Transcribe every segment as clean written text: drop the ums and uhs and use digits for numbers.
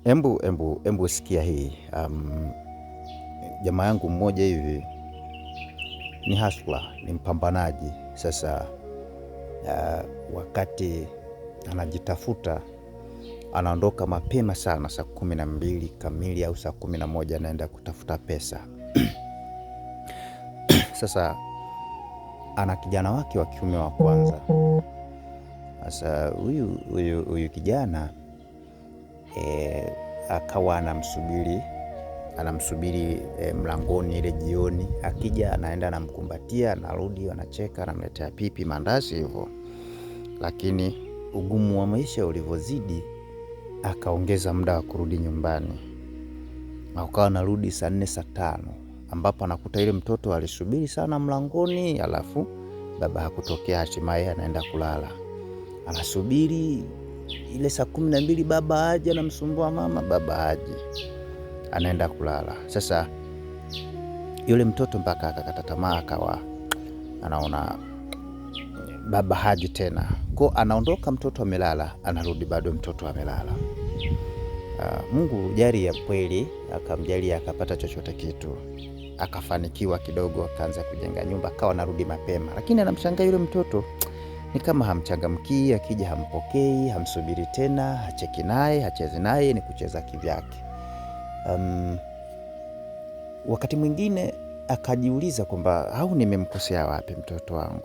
Embu sikia hii. Jamaa yangu mmoja hivi ni hustler, ni mpambanaji. Sasa wakati anajitafuta anaondoka mapema sana, saa 12 kamili au saa 11 anaenda kutafuta pesa. Sasa ana kijana wake wa kiume wa kwanza. Sasa huyu kijana akawa anamsubiri mlangoni ile jioni. Akija anaenda anamkumbatia, anarudi, anacheka, anamletea pipi, mandazi hivyo. Lakini ugumu wa maisha ulivyozidi, akaongeza muda wa kurudi nyumbani. Akawa anarudi saa 4 saa 5, ambapo anakuta ile mtoto alisubiri sana mlangoni, alafu baba hakutokea. Hatimaye anaenda kulala, anasubiri ile saa 12 baba aje, anamsumbua mama, baba aje, anaenda kulala. Sasa yule mtoto mpaka akakata tamaa, akawa anaona baba haji tena, kwa anaondoka, mtoto amelala, anarudi bado mtoto amelala. Mungu jari ya kweli, akamjalia akapata chochote kitu, akafanikiwa kidogo, akaanza kujenga nyumba, akawa anarudi mapema. Lakini anamshangaa yule mtoto, ni kama hamchangamkii, akija hampokei, hamsubiri tena, hacheki naye, hachezi naye, ni kucheza kivyake. Wakati mwingine akajiuliza kwamba au nimemkosea wapi mtoto wangu.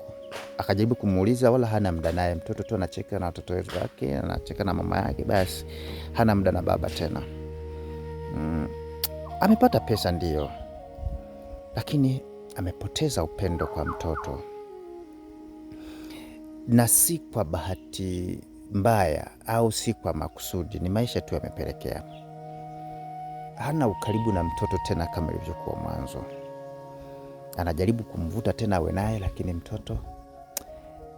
Akajaribu kumuuliza, wala hana muda naye mtoto tu, anacheka na watoto wake, anacheka na mama yake, basi hana muda na baba tena. Amepata pesa ndiyo, lakini amepoteza upendo kwa mtoto, na si kwa bahati mbaya au si kwa makusudi, ni maisha tu yamepelekea. Hana ukaribu na mtoto tena kama ilivyokuwa mwanzo. Anajaribu kumvuta tena awe naye, lakini mtoto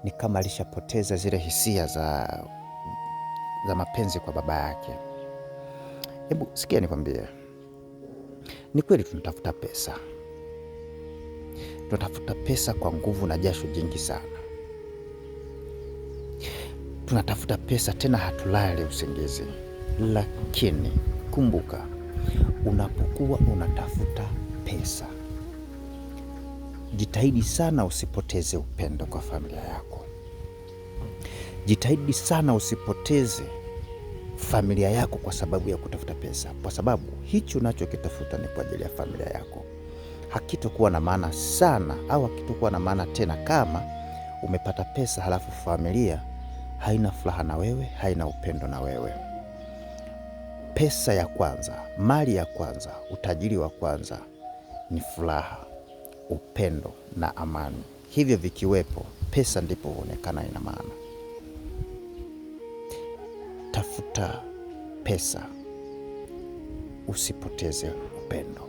ni kama alishapoteza zile hisia za mapenzi kwa baba yake. Hebu sikia nikwambie, ni kweli tunatafuta pesa. Tunatafuta pesa kwa nguvu na jasho jingi sana. Tunatafuta pesa tena hatulali usingizi. Lakini kumbuka, unapokuwa unatafuta pesa, jitahidi sana usipoteze upendo kwa familia yako. Jitahidi sana usipoteze familia yako kwa sababu ya kutafuta pesa, kwa sababu hicho unachokitafuta ni kwa ajili ya familia yako. Hakitokuwa na maana sana, au hakitokuwa na maana tena kama umepata pesa halafu familia haina furaha na wewe, haina upendo na wewe. Pesa ya kwanza, mali ya kwanza, utajiri wa kwanza ni furaha, upendo na amani. Hivyo vikiwepo, pesa ndipo huonekana ina maana. Tafuta pesa, usipoteze upendo.